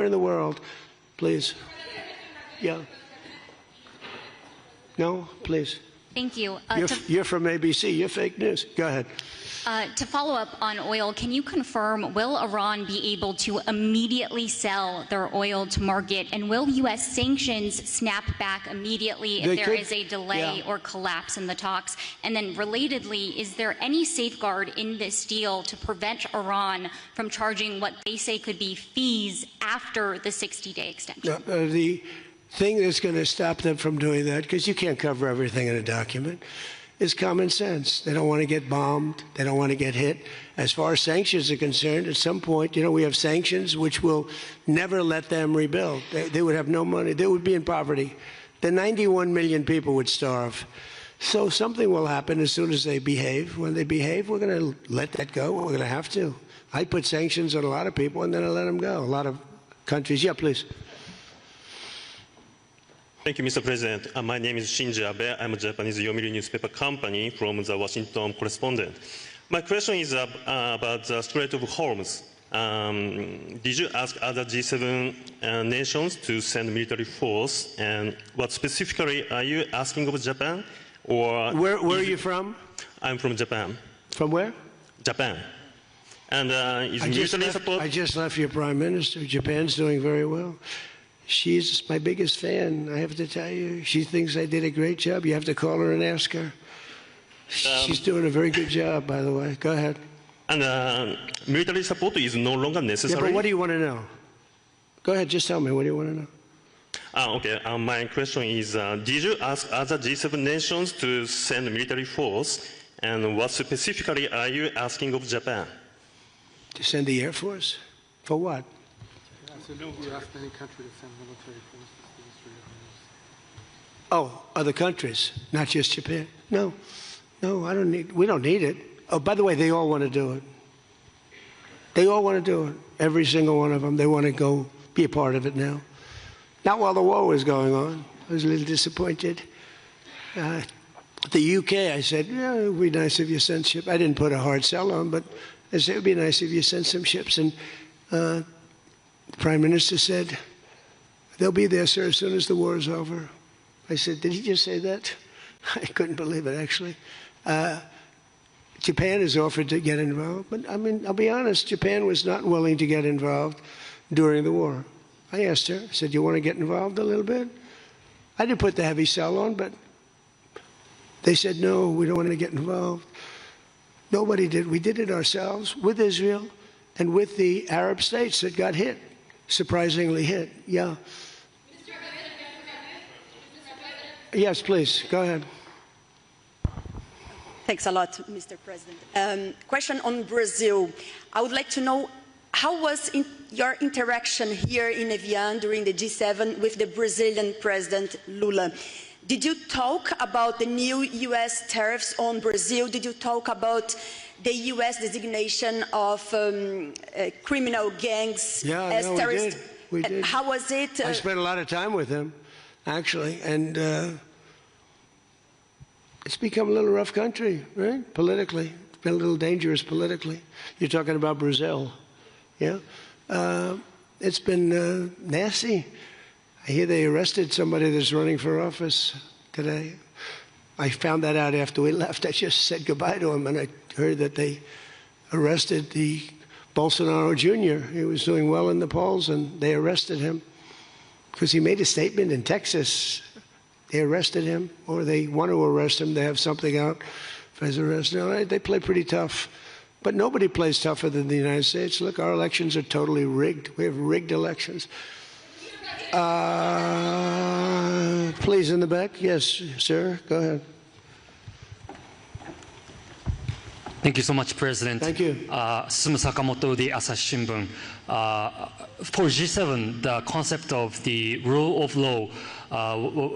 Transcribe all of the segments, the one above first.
in the world, please. Yeah. No, please. Thank you. You're from ABC. You're fake news. Go ahead. To follow up on oil, can you confirm, will Iran be able to immediately sell their oil to market? And will U.S. sanctions snap back immediately if there is a delay or collapse in the talks? And then relatedly, is there any safeguard in this deal to prevent Iran from charging what they say could be fees after the 60-day extension? The thing that's going to stop them from doing that, because you can't cover everything in a document, is common sense. They don't want to get bombed. They don't want to get hit. As far as sanctions are concerned, at some point, we have sanctions which will never let them rebuild. They would have no money. They would be in poverty. The 91 million people would starve. So something will happen as soon as they behave. When they behave, we're going to let that go. We're going to have to. I put sanctions on a lot of people, and then I let them go. A lot of countries. Yeah, please. Thank you, Mr. President. My name is Shinji Abe. I'm a Japanese Yomiuri newspaper company from the Washington Correspondent. My question is about the Strait of Hormuz. Did you ask other G7 nations to send military force? And what specifically are you asking of Japan? Or where are you from? I'm from Japan. From where? Japan. And is military support? I just left your prime minister. Japan's doing very well. She's my biggest fan, I have to tell you. She thinks I did a great job. You have to call her and ask her. She's doing a very good job, by the way. Go ahead. And military support is no longer necessary? Yeah, but what do you want to know? Go ahead, just tell me. What do you want to know? Okay, my question is, did you ask other G7 nations to send military force? And what specifically are you asking of Japan? To send the Air Force? For what? So no, we asked any country to send military forces to the Strait of Hormuz. Oh, other countries, not just Japan. No, I don't need. We don't need it. Oh, by the way, they all want to do it. They all want to do it. Every single one of them. They want to go be a part of it now. Not while the war was going on. I was a little disappointed. The UK, I said, yeah, it would be nice if you sent ships. I didn't put a hard sell on, but I said it would be nice if you sent some ships. And the Prime Minister said, they'll be there, sir, as soon as the war is over. I said, did he just say that? I couldn't believe it, actually. Japan has offered to get involved, but I mean, I'll be honest, Japan was not willing to get involved during the war. I asked her, I said, you want to get involved a little bit? I didn't put the heavy sell on, but they said, no, we don't want to get involved. Nobody did. We did it ourselves with Israel and with the Arab states that got hit, surprisingly hit. Yeah. Yes, please. Go ahead. Thanks a lot, Mr. President. Question on Brazil. I would like to know, how was your interaction here in Evian during the G7 with the Brazilian President Lula? Did you talk about the new U.S. tariffs on Brazil? Did you talk about the U.S. designation of criminal gangs as terrorists? We did. How was it? I spent a lot of time with him, actually, and it's become a little rough country, right? Politically. It's been a little dangerous politically. You're talking about Brazil, yeah? It's been nasty. I hear they arrested somebody that's running for office today. I found that out after we left. I just said goodbye to him, and I heard that they arrested the Bolsonaro Jr. He was doing well in the polls, and they arrested him because he made a statement in Texas. They arrested him, or they want to arrest him. They have something out for his arrest. No, they play pretty tough. But nobody plays tougher than the United States. Look, our elections are totally rigged. We have rigged elections. Please, in the back. Yes, sir. Go ahead. Thank you so much, President. Thank you. Sumu Sakamoto, the Asahi Shimbun. For G7, the concept of the rule of law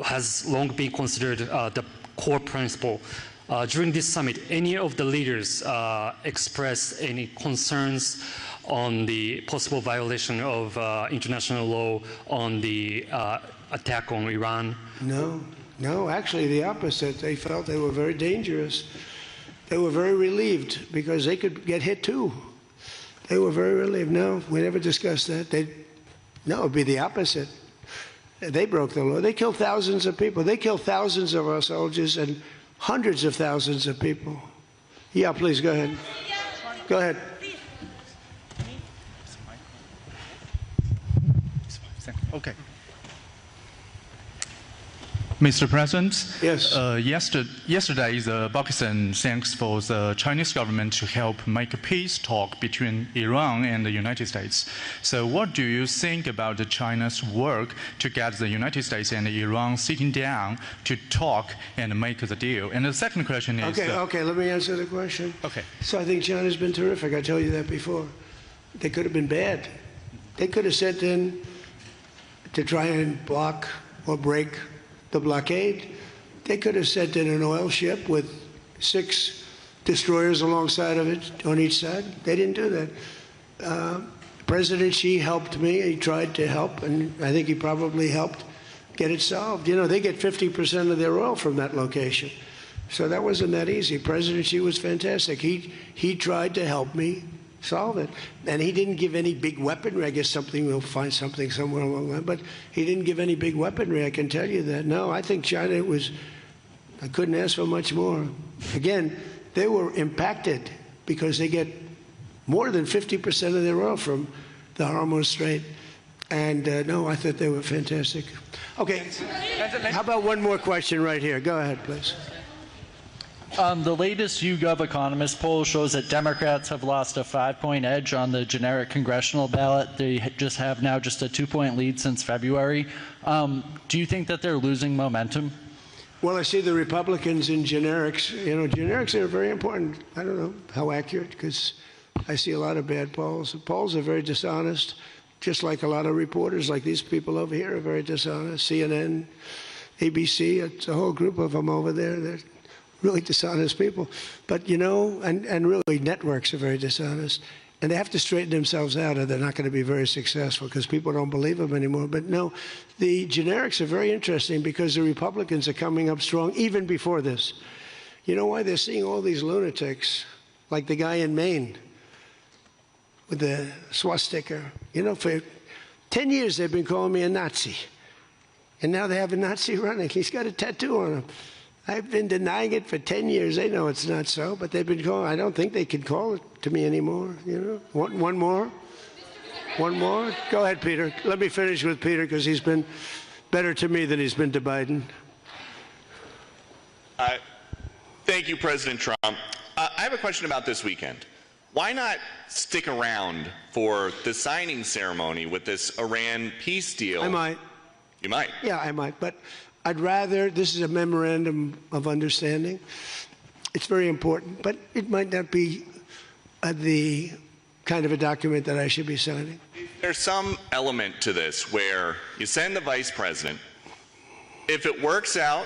has long been considered the core principle. During this summit, any of the leaders expressed any concerns on the possible violation of international law on the attack on Iran? No, actually the opposite. They felt they were very dangerous. They were very relieved because they could get hit too. They were very relieved. No, we never discussed that. No, it would be the opposite. They broke the law. They killed thousands of people. They killed thousands of our soldiers and hundreds of thousands of people. Yeah, please, go ahead. Go ahead. Okay. Mr. President, yes. Yesterday, Pakistan thanks for the Chinese government to help make a peace talk between Iran and the United States. So what do you think about China's work to get the United States and Iran sitting down to talk and make the deal? And the second question is... Okay, let me answer the question. Okay. So I think China's been terrific. I told you that before. They could have been bad. They could have sent in to try and block or break the blockade. They could have sent in an oil ship with 6 destroyers alongside of it on each side. They didn't do that. President Xi helped me. He tried to help, and I think he probably helped get it solved. You know, they get 50% of their oil from that location. So that wasn't that easy. President Xi was fantastic. He tried to help me solve it. And he didn't give any big weaponry. I guess we'll find something somewhere along the line. But he didn't give any big weaponry, I can tell you that. No, I think China I couldn't ask for much more. Again, they were impacted because they get more than 50% of their oil from the Hormuz Strait. And no, I thought they were fantastic. Okay, how about one more question right here? Go ahead, please. The latest YouGov Economist poll shows that Democrats have lost a 5-point edge on the generic congressional ballot. They just have now just a 2-point lead since February. Do you think that they're losing momentum? Well, I see the Republicans in generics. You know, generics are very important. I don't know how accurate, because I see a lot of bad polls. The polls are very dishonest, just like a lot of reporters, like these people over here, are very dishonest. CNN, ABC, it's a whole group of them over there. They're really dishonest people. But, you know, and really networks are very dishonest. And they have to straighten themselves out, or they're not going to be very successful, because people don't believe them anymore. But no, the generics are very interesting because the Republicans are coming up strong even before this. You know why? They're seeing all these lunatics, like the guy in Maine with the swastika. You know, for 10 years they've been calling me a Nazi. And now they have a Nazi running. He's got a tattoo on him. I've been denying it for 10 years. They know it's not so, but they've been calling. I don't think they can call it to me anymore. You know, one more? One more? Go ahead, Peter. Let me finish with Peter, because he's been better to me than he's been to Biden. Thank you, President Trump. I have a question about this weekend. Why not stick around for the signing ceremony with this Iran peace deal? I might. You might? Yeah, I might. But I'd rather, this is a memorandum of understanding. It's very important, but it might not be the kind of a document that I should be signing. There's some element to this where you send the vice president. If it works out,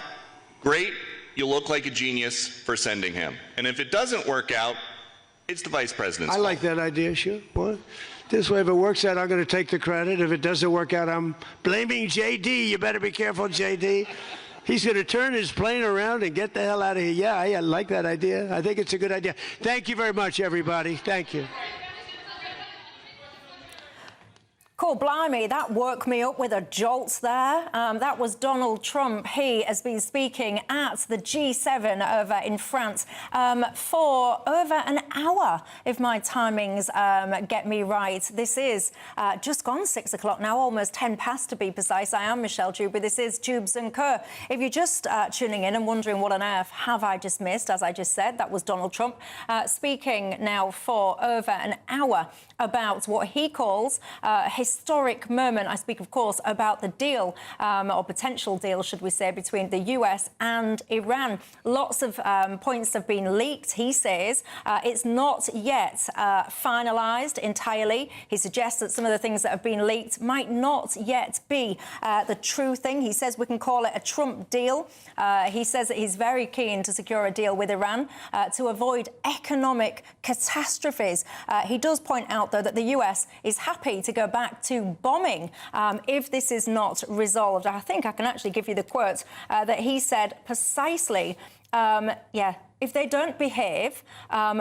great, you look like a genius for sending him. And if it doesn't work out, it's the vice president's fault. I like that idea, sure. What? This way, if it works out, I'm going to take the credit. If it doesn't work out, I'm blaming JD. You better be careful, JD. He's going to turn his plane around and get the hell out of here. Yeah, I like that idea. I think it's a good idea. Thank you very much, everybody. Thank you. Cool, blimey, that woke me up with a jolt there. That was Donald Trump. He has been speaking at the G7 over in France for over an hour, if my timings get me right. This is just gone 6 o'clock now, almost 10 past to be precise. I am Michelle Dewberry. This is Dewbs & Co. If you're just tuning in and wondering what on earth have I just missed, as I just said, that was Donald Trump speaking now for over an hour about what he calls historic moment. I speak, of course, about the deal, or potential deal, should we say, between the US and Iran. Lots of points have been leaked. He says it's not yet finalised entirely. He suggests that some of the things that have been leaked might not yet be the true thing. He says we can call it a Trump deal. He says that he's very keen to secure a deal with Iran to avoid economic catastrophes. He does point out, though, that the US is happy to go back to bombing if this is not resolved. I think I can actually give you the quote that he said precisely. If they don't behave,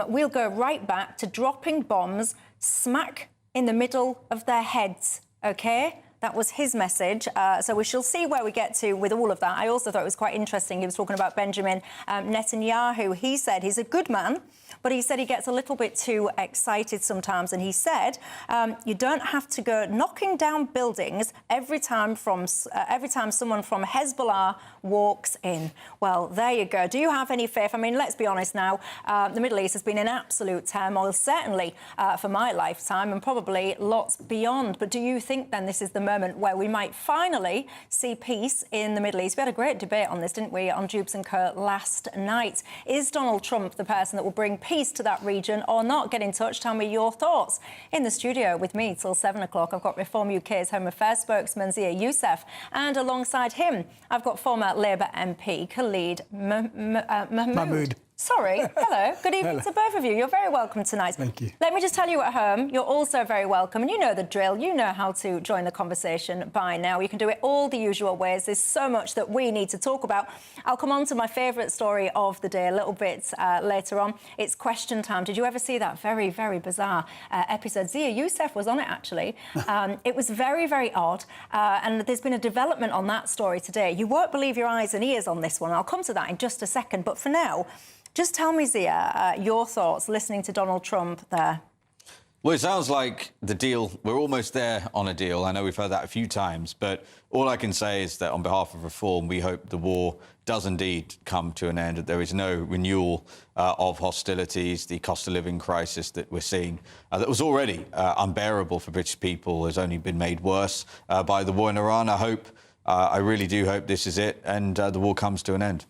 we'll go right back to dropping bombs smack in the middle of their heads, OK? That was his message. So we shall see where we get to with all of that. I also thought it was quite interesting. He was talking about Benjamin Netanyahu. He said he's a good man, but he said he gets a little bit too excited sometimes. And he said you don't have to go knocking down buildings every time someone from Hezbollah walks in. Well, there you go. Do you have any faith? I mean, let's be honest now. The Middle East has been in absolute turmoil, certainly for my lifetime, and probably lots beyond. But do you think then this is the moment where we might finally see peace in the Middle East? We had a great debate on this, didn't we, on Dewbs and Co last night. Is Donald Trump the person that will bring peace to that region or not? Get in touch. Tell me your thoughts. In the studio with me till 7 o'clock, I've got Reform UK's Home Affairs spokesman, Zia Youssef, and alongside him, I've got former Labour MP Khalid Mahmood. Sorry. Hello. Good evening to both of you. You're very welcome tonight. Thank you. Let me just tell you at home, you're also very welcome. And you know the drill. You know how to join the conversation by now. You can do it all the usual ways. There's so much that we need to talk about. I'll come on to my favourite story of the day a little bit later on. It's question time. Did you ever see that very, very bizarre episode? Zia Youssef was on it, actually. It was very, very odd. And there's been a development on that story today. You won't believe your eyes and ears on this one. I'll come to that in just a second. But for now, just tell me, Zia, your thoughts listening to Donald Trump there. Well, it sounds like the deal, we're almost there on a deal. I know we've heard that a few times, but all I can say is that on behalf of Reform, we hope the war does indeed come to an end, that there is no renewal of hostilities. The cost of living crisis that we're seeing, that was already unbearable for British people, has only been made worse by the war in Iran. I really do hope this is it and the war comes to an end.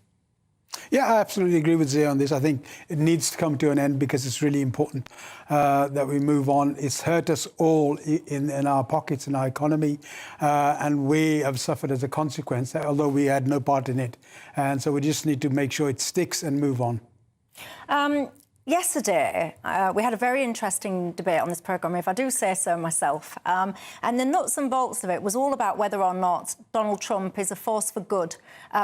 Yeah, I absolutely agree with Zia on this. I think it needs to come to an end because it's really important that we move on. It's hurt us all in our pockets, in our economy, and we have suffered as a consequence, although we had no part in it. And so we just need to make sure it sticks and move on. Yesterday, we had a very interesting debate on this programme, if I do say so myself. And the nuts and bolts of it was all about whether or not Donald Trump is a force for good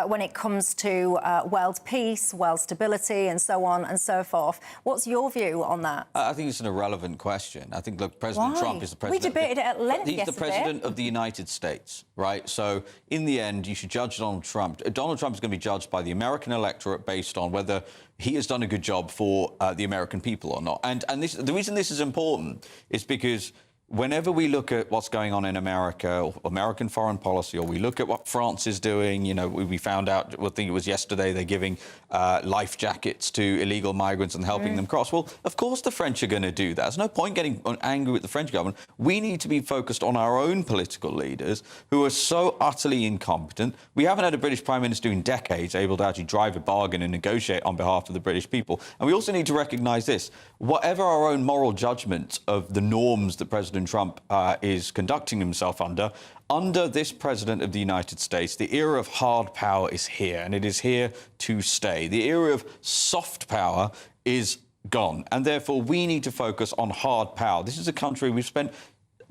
when it comes to world peace, world stability, and so on and so forth. What's your view on that? I think it's an irrelevant question. I think, look, President Trump is the president. We debated it at length yesterday. He's the president of the United States, right? So, in the end, you should judge Donald Trump. Donald Trump is going to be judged by the American electorate based on whether he has done a good job for the American people or not. And the reason this is important is because whenever we look at what's going on in America, or American foreign policy, or we look at what France is doing, you know, we found out, I think it was yesterday, they're giving life jackets to illegal migrants and helping them cross. Well, of course the French are going to do that. There's no point getting angry with the French government. We need to be focused on our own political leaders who are so utterly incompetent. We haven't had a British Prime Minister in decades able to actually drive a bargain and negotiate on behalf of the British people. And we also need to recognise this. Whatever our own moral judgment of the norms that President Trump is conducting himself under this President of the United States, the era of hard power is here, and it is here to stay. The era of soft power is gone, and therefore we need to focus on hard power. This is a country we've spent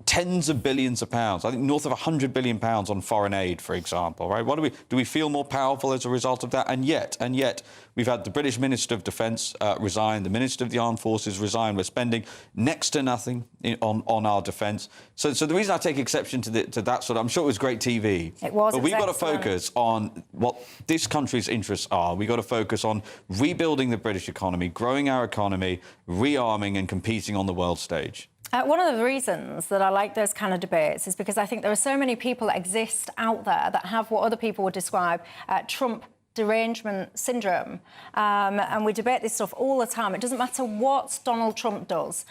tens of billions of pounds, I think north of £100 billion on foreign aid, for example, right? Do we feel more powerful as a result of that? And yet, we've had the British Minister of Defence resign, the Minister of the Armed Forces resign. We're spending next to nothing on our defence. So the reason I take exception to that sort of, I'm sure it was great TV. It was. But we've got to focus on what this country's interests are. We've got to focus on rebuilding the British economy, growing our economy, rearming and competing on the world stage. One of the reasons that I like those kind of debates is because I think there are so many people that exist out there that have what other people would describe Trump derangement syndrome. And we debate this stuff all the time. It doesn't matter what Donald Trump does.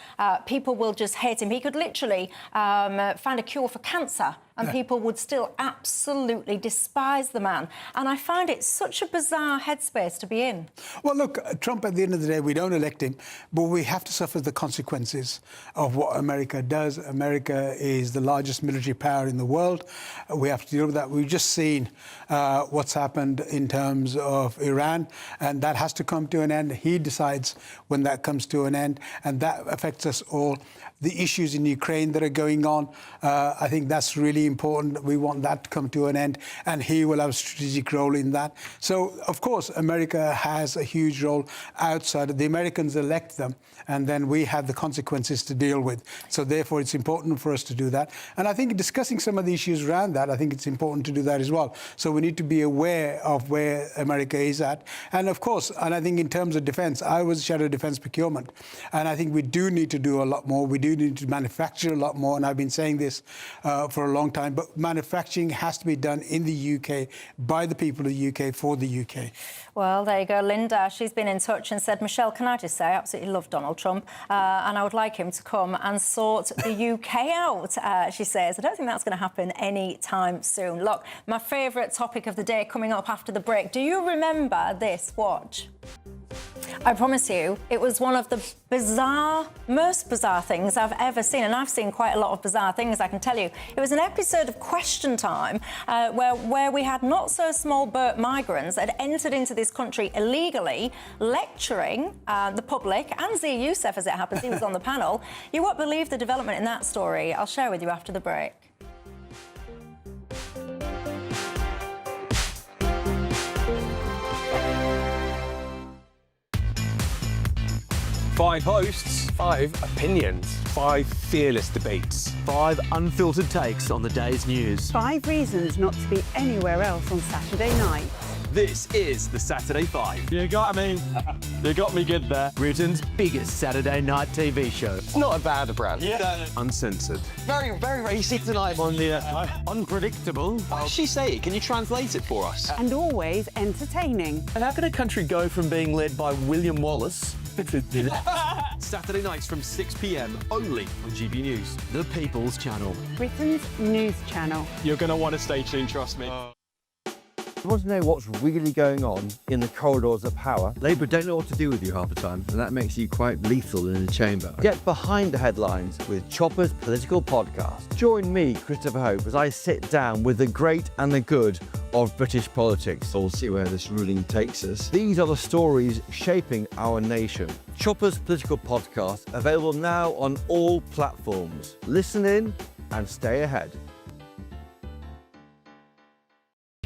People will just hate him. He could literally find a cure for cancer and people would still absolutely despise the man. And I find it such a bizarre headspace to be in. Well, look, Trump, at the end of the day, we don't elect him, but we have to suffer the consequences of what America does. America is the largest military power in the world. We have to deal with that. We've just seen what's happened in terms of Iran, and that has to come to an end. He decides when that comes to an end, and that affects us all. the issues in Ukraine that are going on. I think that's really important. We want that to come to an end, and he will have a strategic role in that. So, of course, America has a huge role outside. The Americans elect them, and then we have the consequences to deal with. So, therefore, it's important for us to do that. And I think discussing some of the issues around that, I think it's important to do that as well. So we need to be aware of where America is at. And of course, and I think in terms of defense, I was Shadow Defense Procurement. And I think we do need to do a lot more. We do need to manufacture a lot more. And I've been saying this for a long time. But manufacturing has to be done in the UK, by the people of the UK, for the UK. Well, there you go. Linda, she's been in touch and said, Michelle, can I just say, I absolutely love Donald Trump. And I would like him to come and sort the UK out, she says. I don't think that's going to happen any time soon. Look, my favourite topic of the day coming up after the break. Do you remember this? Watch. I promise you, it was one of the most bizarre things I've ever seen. And I've seen quite a lot of bizarre things, I can tell you. It was an episode of Question Time where we had not-so-small Burt migrants that had entered into this country illegally, lecturing the public, and Zia Youssef, as it happens, he was on the panel. You won't believe the development in that story. I'll share with you after the break. Five hosts, 5 opinions, 5 fearless debates, 5 unfiltered takes on the day's news. 5 reasons not to be anywhere else on Saturday night. This is the Saturday 5. You got me good there. Britain's biggest Saturday night TV show. It's not a bad brand. Yeah. Uncensored. Very, very racy tonight. On the unpredictable. What did she say? Can you translate it for us? And always entertaining. And how can a country go from being led by William Wallace Saturday nights from 6 p.m. only on GB News, the People's Channel. Britain's news channel. You're going to want to stay tuned, trust me. You want to know what's really going on in the corridors of power? Labour don't know what to do with you half the time, and that makes you quite lethal in the chamber. Get behind the headlines with Chopper's Political Podcast. Join me, Christopher Hope, as I sit down with the great and the good of British politics. We'll see where this ruling takes us. These are the stories shaping our nation. Chopper's Political Podcast, available now on all platforms. Listen in and stay ahead.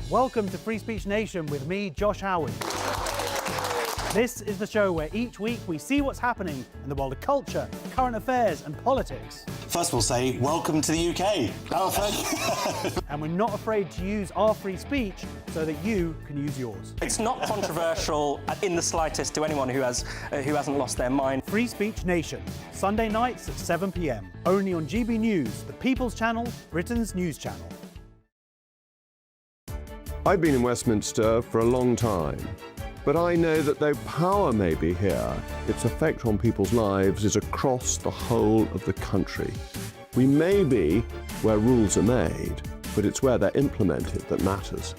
Welcome to Free Speech Nation with me, Josh Howard. This is the show where each week we see what's happening in the world of culture, current affairs and politics. First we'll say, welcome to the UK. Oh, thank you. And we're not afraid to use our free speech so that you can use yours. It's not controversial in the slightest to anyone who hasn't lost their mind. Free Speech Nation, Sunday nights at 7 p.m. Only on GB News, the People's Channel, Britain's news channel. I've been in Westminster for a long time, but I know that though power may be here, its effect on people's lives is across the whole of the country. We may be where rules are made, but it's where they're implemented that matters.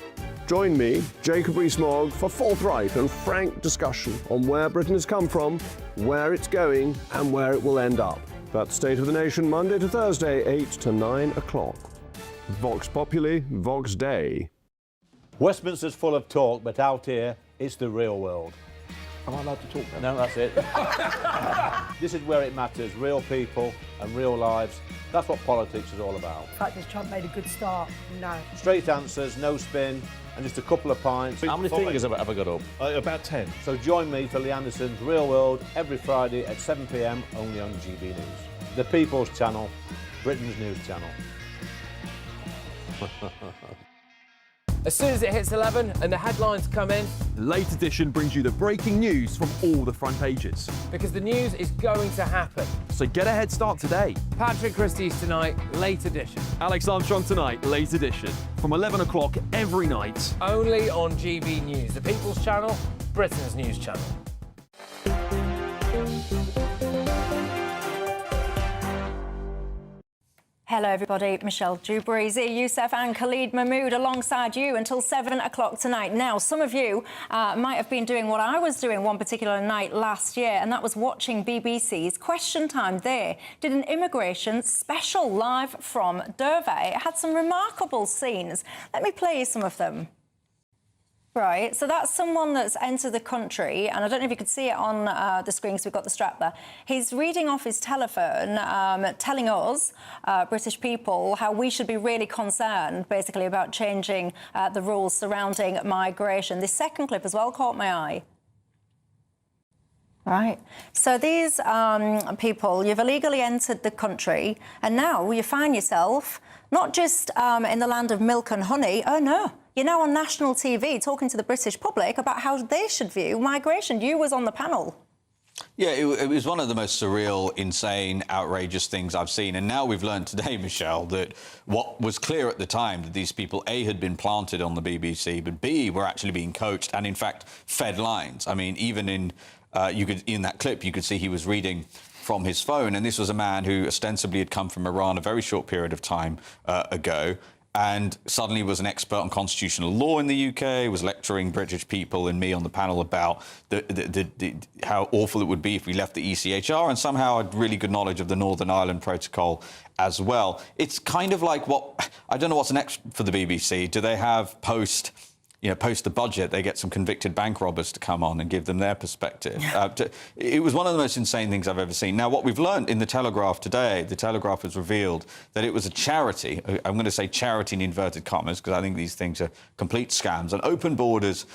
Join me, Jacob Rees-Mogg, for forthright and frank discussion on where Britain has come from, where it's going, and where it will end up. That's State of the Nation, Monday to Thursday, 8 to 9 o'clock. Vox Populi, Vox Dei. Westminster's full of talk, but out here, it's the real world. Am I allowed to talk now? No, that's it. This is where it matters, real people and real lives. That's what politics is all about. The fact is Trump made a good start, no. Straight answers, no spin, and just a couple of pints. How many fingers have I got up? About 10. So join me for Lee Anderson's Real World every Friday at 7 p.m. only on GB News. The People's Channel, Britain's news channel. As soon as it hits 11 and the headlines come in, The Late Edition brings you the breaking news from all the front pages. because the news is going to happen. So get a head start today. Patrick Christie's tonight, Late Edition. Alex Armstrong tonight, Late Edition. From 11 o'clock every night. Only on GB News, the People's Channel, Britain's news channel. Hello, everybody. Michelle Dewberry, Zia Youssef and Khalid Mahmood alongside you until 7 o'clock tonight. Now, some of you might have been doing what I was doing one particular night last year, and that was watching BBC's Question Time. They did an immigration special live from Dewberry. It had some remarkable scenes. Let me play you some of them. Right, so that's someone that's entered the country, and I don't know if you could see it on the screen because we've got the strap there. He's reading off his telephone, telling us, British people, how we should be really concerned, basically, about changing the rules surrounding migration. This second clip as well caught my eye. Right. So these people, you've illegally entered the country, and now you find yourself not just in the land of milk and honey. Oh, no. You're now on national TV talking to the British public about how they should view migration. You was on the panel. Yeah, it was one of the most surreal, insane, outrageous things I've seen. And now we've learned today, Michelle, that what was clear at the time, that these people, A, had been planted on the BBC, but B, were actually being coached and, in fact, fed lines. I mean, even in that clip, you could see he was reading from his phone. And this was a man who ostensibly had come from Iran a very short period of time ago, and suddenly was an expert on constitutional law in the UK, was lecturing British people and me on the panel about how awful it would be if we left the ECHR, and somehow had really good knowledge of the Northern Ireland Protocol as well. It's kind of like I don't know what's next for the BBC. Do they have post the budget, they get some convicted bank robbers to come on and give them their perspective. It was one of the most insane things I've ever seen. Now, what we've learned in the Telegraph today, the Telegraph has revealed that it was a charity, I'm going to say charity in inverted commas, because I think these things are complete scams, an open borders,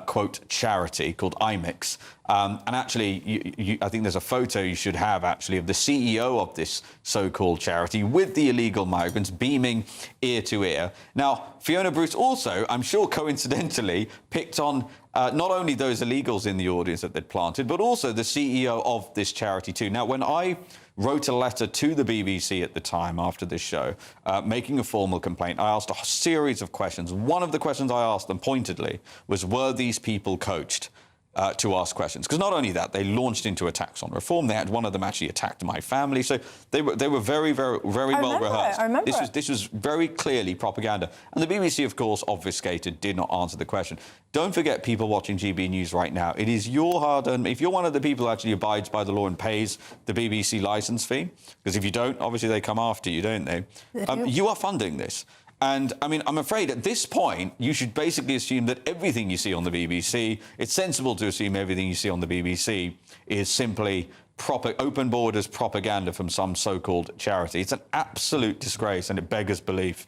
quote, charity called IMIX. And actually, I think there's a photo you should have, actually, of the CEO of this so-called charity with the illegal migrants beaming ear to ear. Now, Fiona Bruce also, I'm sure coincidentally, picked on not only those illegals in the audience that they'd planted, but also the CEO of this charity too. Now, when I wrote a letter to the BBC at the time after this show, making a formal complaint, I asked a series of questions. One of the questions I asked them pointedly was, were these people coached to ask questions? Because not only that, they launched into attacks on reform. They had one of them actually attacked my family. So they were very, very, very well rehearsed. I remember this was very clearly propaganda. And the BBC, of course, obfuscated, did not answer the question. Don't forget, people watching GB News right now, it is your hard-earned... If you're one of the people who actually abides by the law and pays the BBC licence fee, because if you don't, obviously they come after you, don't they? You are funding this. And, I mean, I'm afraid at this point, you should basically assume that everything you see on the BBC, it's sensible to assume everything you see on the BBC is simply open borders propaganda from some so-called charity. It's an absolute disgrace, and it beggars belief.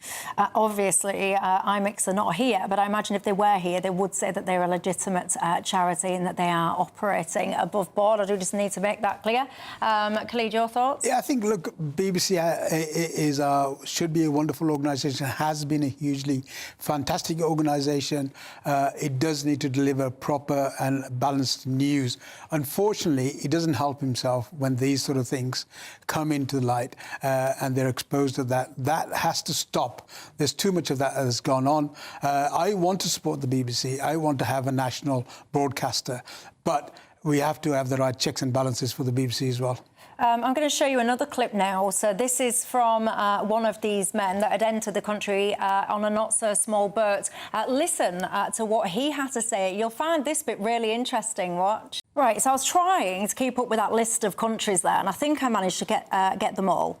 Obviously, IMIX are not here, but I imagine if they were here, they would say that they're a legitimate charity and that they are operating above board. I do just need to make that clear. Khalid, your thoughts? Yeah, I think, look, BBC should be a wonderful organisation, has been a hugely fantastic organisation. It does need to deliver proper and balanced news. Unfortunately, it doesn't help himself when these sort of things come into the light and they're exposed to that. That has to stop. There's too much of that has gone on. I want to support the BBC. I want to have a national broadcaster. But we have to have the right checks and balances for the BBC as well. I'm going to show you another clip now. So this is from one of these men that had entered the country on a not-so-small boat. Listen to what he had to say. You'll find this bit really interesting. Watch. Right, so I was trying to keep up with that list of countries there, and I think I managed to get them all.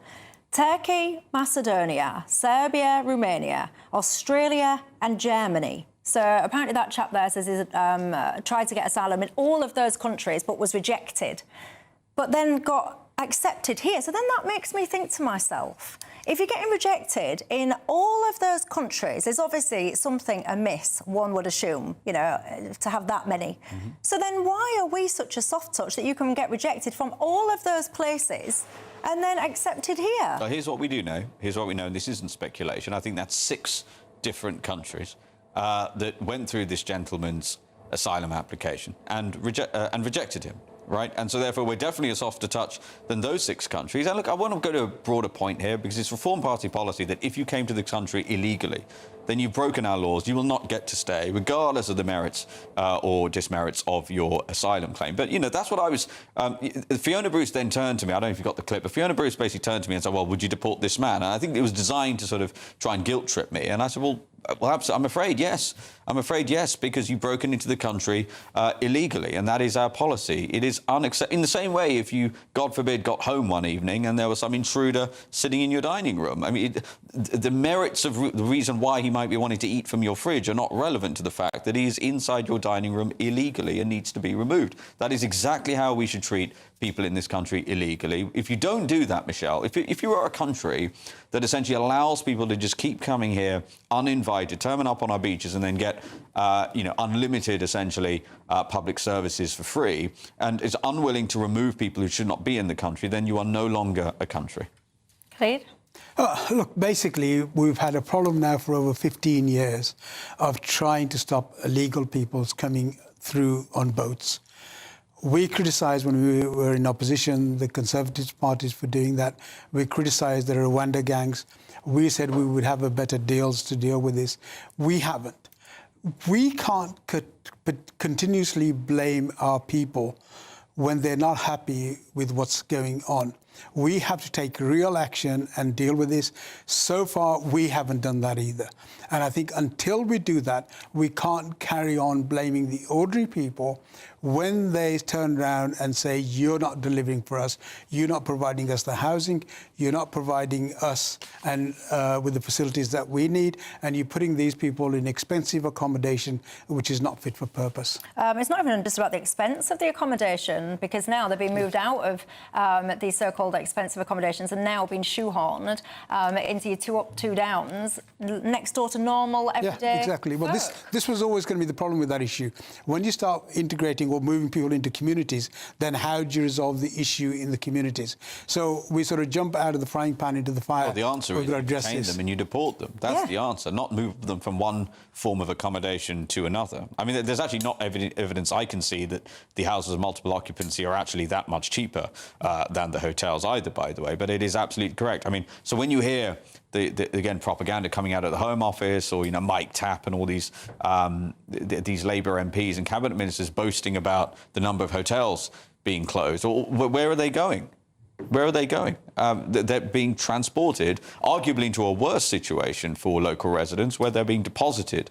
Turkey, Macedonia, Serbia, Romania, Australia and Germany. So apparently that chap there says he's tried to get asylum in all of those countries but was rejected, but then got accepted here. So then that makes me think to myself, if you're getting rejected in all of those countries, there's obviously something amiss, one would assume, you know, to have that many. Mm-hmm. So then why are we such a soft touch that you can get rejected from all of those places and then accepted here? So here's what we do know. Here's what we know, and this isn't speculation. I think that's 6 different countries that went through this gentleman's asylum application and rejected him. Right, and so therefore we're definitely a softer touch than those 6 countries. And look, I want to go to a broader point here, because it's Reform Party policy that if you came to the country illegally, then you've broken our laws. You will not get to stay, regardless of the merits or dismerits of your asylum claim. But, you know, that's what I was... Fiona Bruce then turned to me. I don't know if you got the clip, but Fiona Bruce basically turned to me and said, well, would you deport this man? And I think it was designed to sort of try and guilt-trip me. And I said, well, Well, I'm afraid yes. I'm afraid yes, because you've broken into the country illegally, and that is our policy. It is unacceptable. In the same way, if you, God forbid, got home one evening and there was some intruder sitting in your dining room, I mean, the merits of the reason why he might be wanting to eat from your fridge are not relevant to the fact that he is inside your dining room illegally and needs to be removed. That is exactly how we should treat people in this country illegally. If you don't do that, Michelle, if you are a country that essentially allows people to just keep coming here uninvited, turning up on our beaches and then get, unlimited, essentially, public services for free, and is unwilling to remove people who should not be in the country, then you are no longer a country. Khalid? Look, basically, we've had a problem now for over 15 years of trying to stop illegal peoples coming through on boats. We criticised when we were in opposition the Conservative parties for doing that. We criticised the Rwanda gangs. We said we would have better deals to deal with this. We haven't. We can't continuously blame our people when they're not happy with what's going on. We have to take real action and deal with this. So far, we haven't done that either. And I think until we do that, we can't carry on blaming the ordinary people when they turn around and say, you're not delivering for us, you're not providing us the housing, you're not providing us and with the facilities that we need, and you're putting these people in expensive accommodation, which is not fit for purpose. It's not even just about the expense of the accommodation, because now they're being moved out of these so-called expensive accommodations and now being shoehorned into your two up, two downs, next door to normal everyday. Yeah, exactly. Well, this was always going to be the problem with that issue. When you start integrating or moving people into communities, then how do you resolve the issue in the communities? So we sort of jump out of the frying pan into the fire. Well, the answer is you detain them and you deport them. That's the answer, not move them from one form of accommodation to another. I mean, there's actually not evidence I can see that the houses of multiple occupancy are actually that much cheaper than the hotels either, by the way, but it is absolutely correct. I mean, so when you hear again, propaganda coming out of the Home Office, or Mike Tapp and all these Labour MPs and cabinet ministers boasting about the number of hotels being closed, or where are they going? Where are they going? They're being transported, arguably, into a worse situation for local residents, where they're being deposited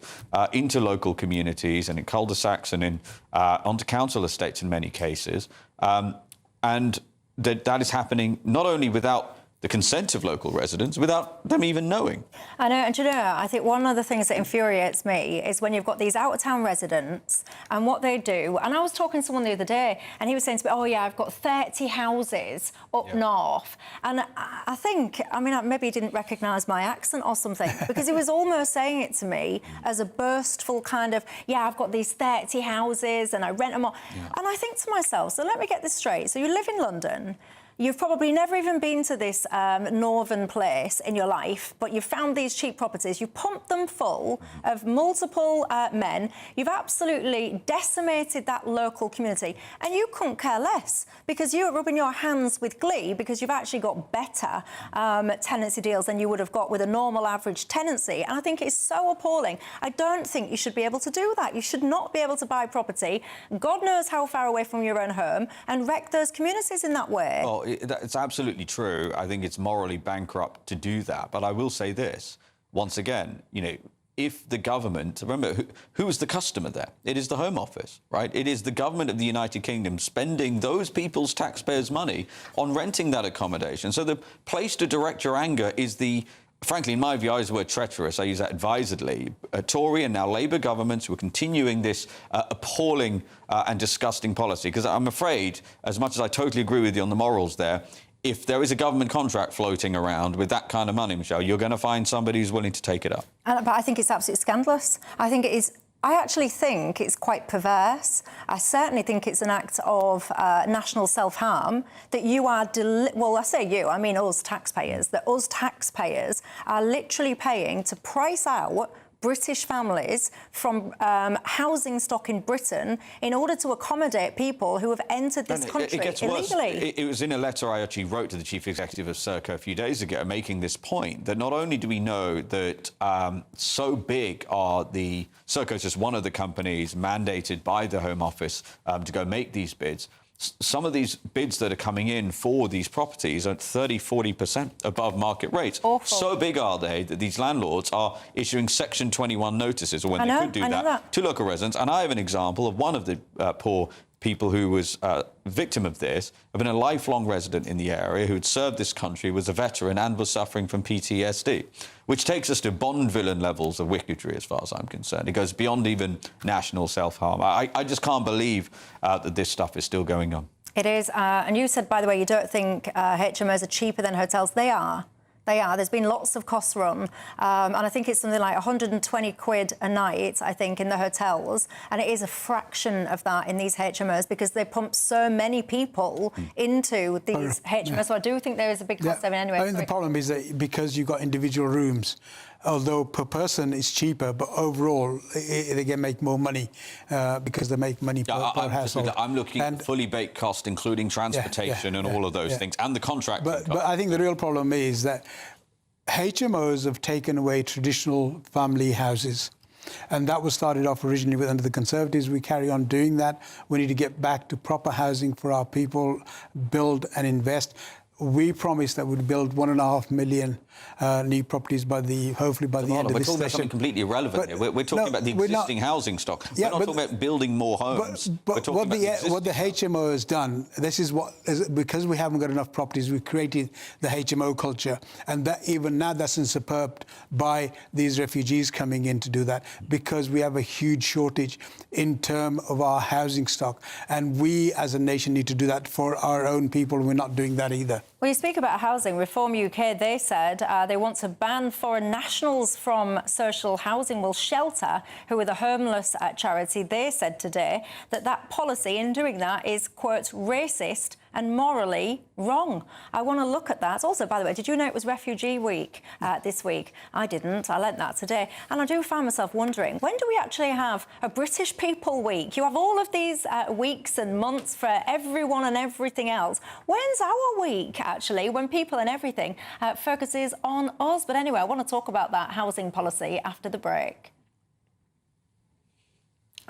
into local communities and in cul-de-sacs and onto council estates in many cases, and that is happening not only without the consent of local residents, without them even knowing. I know, and I think one of the things that infuriates me is when you've got these out-of-town residents and what they do. And I was talking to someone the other day, and he was saying to me, oh, yeah, I've got 30 houses up north. And I think, maybe he didn't recognise my accent or something, because he was almost saying it to me as a boastful kind of, yeah, I've got these 30 houses and I rent them all. Yeah. And I think to myself, so let me get this straight. So you live in London. You've probably never even been to this northern place in your life, but you've found these cheap properties. You've pumped them full of multiple men. You've absolutely decimated that local community, and you couldn't care less because you're rubbing your hands with glee because you've actually got better tenancy deals than you would have got with a normal average tenancy. And I think it's so appalling. I don't think you should be able to do that. You should not be able to buy property, God knows how far away from your own home, and wreck those communities in that way. Well, it's absolutely true. I think it's morally bankrupt to do that. But I will say this, once again, if the government, remember, who is the customer there? It is the Home Office, right? It is the government of the United Kingdom spending those people's taxpayers' money on renting that accommodation. So the place to direct your anger is frankly, in my view, I use the word treacherous, I use that advisedly, Tory and now Labour governments who are continuing this appalling and disgusting policy. Because I'm afraid, as much as I totally agree with you on the morals there, if there is a government contract floating around with that kind of money, Michelle, you're going to find somebody who's willing to take it up. But I think it's absolutely scandalous. I actually think it's quite perverse. I certainly think it's an act of national self-harm that you are... well, I say you, I mean us taxpayers, that us taxpayers are literally paying to price out British families from housing stock in Britain in order to accommodate people who have entered this country illegally. It was in a letter I actually wrote to the Chief Executive of Serco a few days ago, making this point, that not only do we know that so big are Serco is just one of the companies mandated by the Home Office to go make these bids, some of these bids that are coming in for these properties are 30-40% above market rates. Awful. So big are they that these landlords are issuing Section 21 notices, or when they could do that, to local residents. And I have an example of one of the poor people who was victim of this, have been a lifelong resident in the area, who had served this country, was a veteran and was suffering from PTSD, which takes us to Bond villain levels of wickedry as far as I'm concerned. It goes beyond even national self-harm. I just can't believe that this stuff is still going on. It is. And you said, by the way, you don't think HMOs are cheaper than hotels. They are. They are. There's been lots of costs run. And I think it's something like 120 quid a night, I think, in the hotels. And it is a fraction of that in these HMOs because they pump so many people into these HMOs. So I do think there is a big cost saving anyway. I mean, the problem is that because you've got individual rooms, although per person it's cheaper, but overall they can make more money because they make money per household. I'm looking at fully baked cost, including transportation and all of those things, and the contract. But I think the real problem is that HMOs have taken away traditional family houses. And that was started off originally under the Conservatives. We carry on doing that. We need to get back to proper housing for our people, build and invest. We promised that we'd build 1.5 million new properties hopefully by the end of this session. We're talking about something completely irrelevant here. We're talking about the existing housing stock. We're not talking about building more homes. But what the HMO has done, because we haven't got enough properties, we created the HMO culture. And that even now that's usurped by these refugees coming in to do that, because we have a huge shortage in terms of our housing stock. And we as a nation need to do that for our own people. We're not doing that either. Well, you speak about housing. Reform UK, they said they want to ban foreign nationals from social housing. Well, Shelter, who are the homeless charity, they said today that policy in doing that is, quote, racist and morally wrong. I want to look at that. Also, by the way, did you know it was Refugee Week this week? I didn't. I learnt that today. And I do find myself wondering, when do we actually have a British People Week? You have all of these weeks and months for everyone and everything else. When's our week, actually, when people and everything focuses on us? But anyway, I want to talk about that housing policy after the break.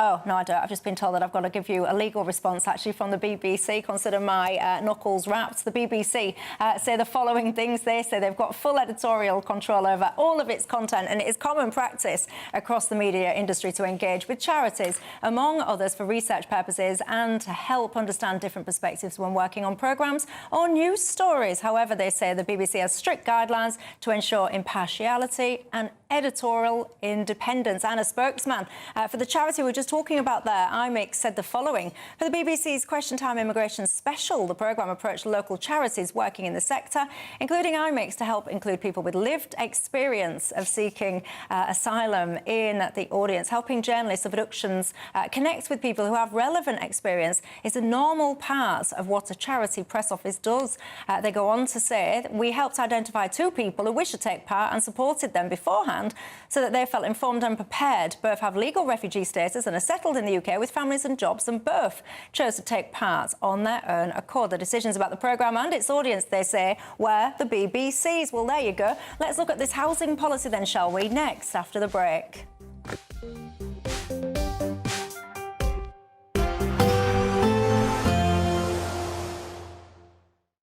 Oh, no, I don't. I've just been told that I've got to give you a legal response, actually, from the BBC. Consider my knuckles wrapped. The BBC say the following things. They say they've got full editorial control over all of its content, and it is common practice across the media industry to engage with charities, among others, for research purposes and to help understand different perspectives when working on programmes or news stories. However, they say the BBC has strict guidelines to ensure impartiality and editorial independence. And a spokesman for the charity we were just talking about there, IMIX, said the following. For the BBC's Question Time Immigration Special, the programme approached local charities working in the sector, including IMIX, to help include people with lived experience of seeking asylum in the audience. Helping journalists of abductions connect with people who have relevant experience is a normal part of what a charity press office does. They go on to say, we helped identify 2 people who wished to take part and supported them beforehand so that they felt informed and prepared. Both have legal refugee status and are settled in the UK with families and jobs, and both chose to take part on their own accord. The decisions about the programme and its audience, they say, were the BBC's. Well, there you go. Let's look at this housing policy then, shall we? Next, after the break.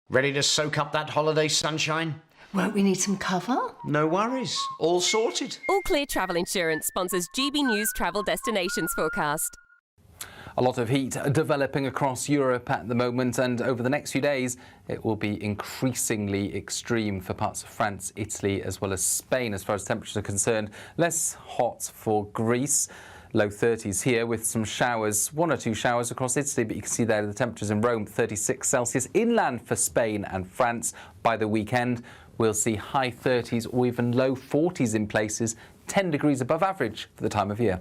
Ready to soak up that holiday sunshine? Won't we need some cover? No worries. All sorted. All Clear Travel Insurance sponsors GB News Travel Destinations Forecast. A lot of heat developing across Europe at the moment, and over the next few days it will be increasingly extreme for parts of France, Italy as well as Spain as far as temperatures are concerned. Less hot for Greece. Low 30s here with some showers, 1 or 2 showers across Italy, but you can see there the temperatures in Rome, 36 Celsius. Inland for Spain and France. By the weekend, we'll see high 30s or even low 40s in places, 10 degrees above average for the time of year.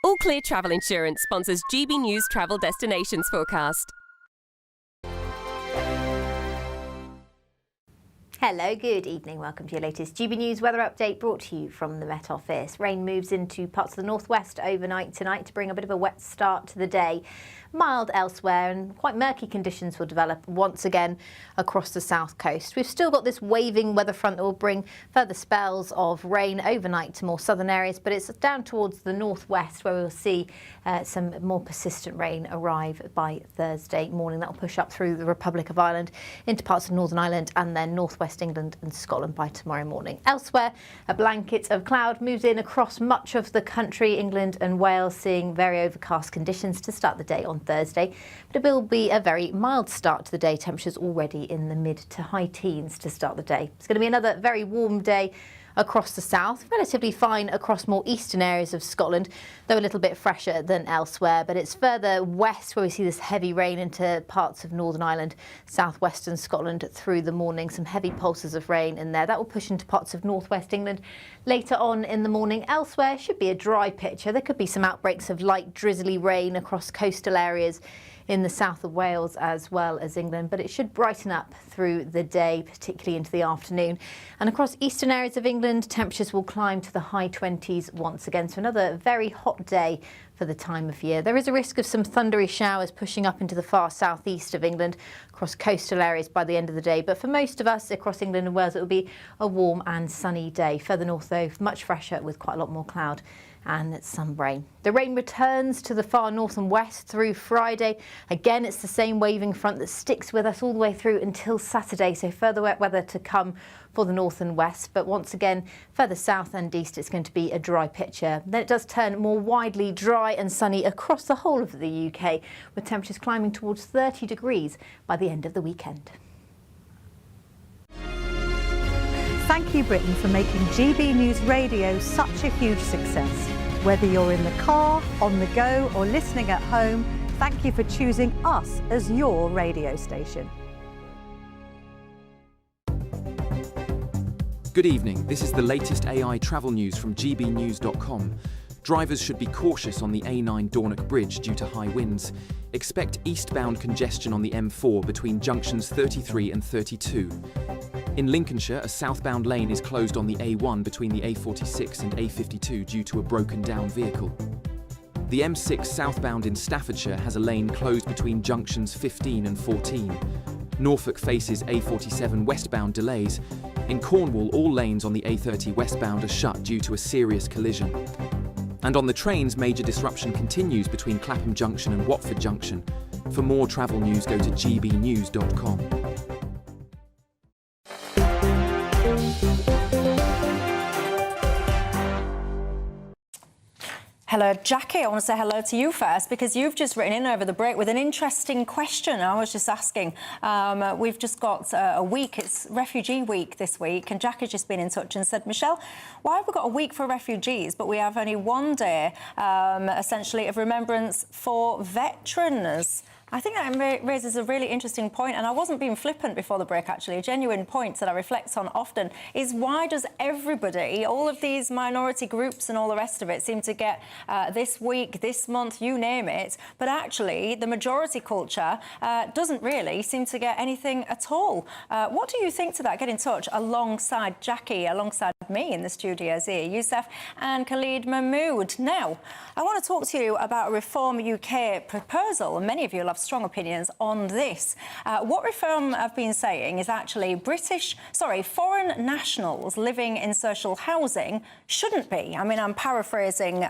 All Clear Travel Insurance sponsors GB News Travel Destinations Forecast. Hello, good evening. Welcome to your latest GB News weather update brought to you from the Met Office. Rain moves into parts of the northwest overnight tonight to bring a bit of a wet start to the day. Mild elsewhere, and quite murky conditions will develop once again across the south coast. We've still got this waving weather front that will bring further spells of rain overnight to more southern areas, but it's down towards the northwest where we'll see some more persistent rain arrive by Thursday morning. That will push up through the Republic of Ireland into parts of Northern Ireland and then northwest England and Scotland by tomorrow morning. Elsewhere, a blanket of cloud moves in across much of the country, England and Wales, seeing very overcast conditions to start the day on Thursday, but it will be a very mild start to the day. Temperatures already in the mid to high teens to start the day. It's going to be another very warm day across the south, relatively fine across more eastern areas of Scotland, though a little bit fresher than elsewhere. But it's further west where we see this heavy rain into parts of Northern Ireland, southwestern Scotland through the morning. Some heavy pulses of rain in there. That will push into parts of northwest England later on in the morning. Elsewhere should be a dry picture. There could be some outbreaks of light drizzly rain across coastal areas in the south of Wales as well as England, but it should brighten up through the day, particularly into the afternoon. And across eastern areas of England, temperatures will climb to the high 20s once again. So another very hot day for the time of year. There is a risk of some thundery showers pushing up into the far southeast of England across coastal areas by the end of the day. But for most of us across England and Wales, it will be a warm and sunny day. Further north, though, much fresher with quite a lot more cloud and some rain. The rain returns to the far north and west through Friday. Again, it's the same waving front that sticks with us all the way through until Saturday, so further wet weather to come for the north and west. But once again, further south and east, it's going to be a dry picture. Then it does turn more widely dry and sunny across the whole of the UK, with temperatures climbing towards 30 degrees by the end of the weekend. Thank you, Britain, for making GB News Radio such a huge success. Whether you're in the car, on the go, or listening at home, thank you for choosing us as your radio station. Good evening. This is the latest AI travel news from GBNews.com. Drivers should be cautious on the A9 Dornoch Bridge due to high winds. Expect eastbound congestion on the M4 between junctions 33 and 32. In Lincolnshire, a southbound lane is closed on the A1 between the A46 and A52 due to a broken down vehicle. The M6 southbound in Staffordshire has a lane closed between junctions 15 and 14. Norfolk faces A47 westbound delays. In Cornwall, all lanes on the A30 westbound are shut due to a serious collision. And on the trains, major disruption continues between Clapham Junction and Watford Junction. For more travel news, go to gbnews.com. Hello, Jackie. I want to say hello to you first because you've just written in over the break with an interesting question. I was just asking. We've just got a week. It's Refugee Week this week, and Jackie's just been in touch and said, Michelle, why have we got a week for refugees, but we have only one day, essentially, of remembrance for veterans? I think that raises a really interesting point, and I wasn't being flippant before the break, actually. A genuine point that I reflect on often is why does everybody, all of these minority groups and all the rest of it, seem to get this week, this month, you name it, but actually the majority culture doesn't really seem to get anything at all. What do you think to that? Get in touch alongside Jackie, alongside me in the studios here, Youssef and Khalid Mahmood. Now, I want to talk to you about a Reform UK proposal, and many of you will have strong opinions on this. What Reform have been saying is actually foreign nationals living in social housing shouldn't be. I mean, I'm paraphrasing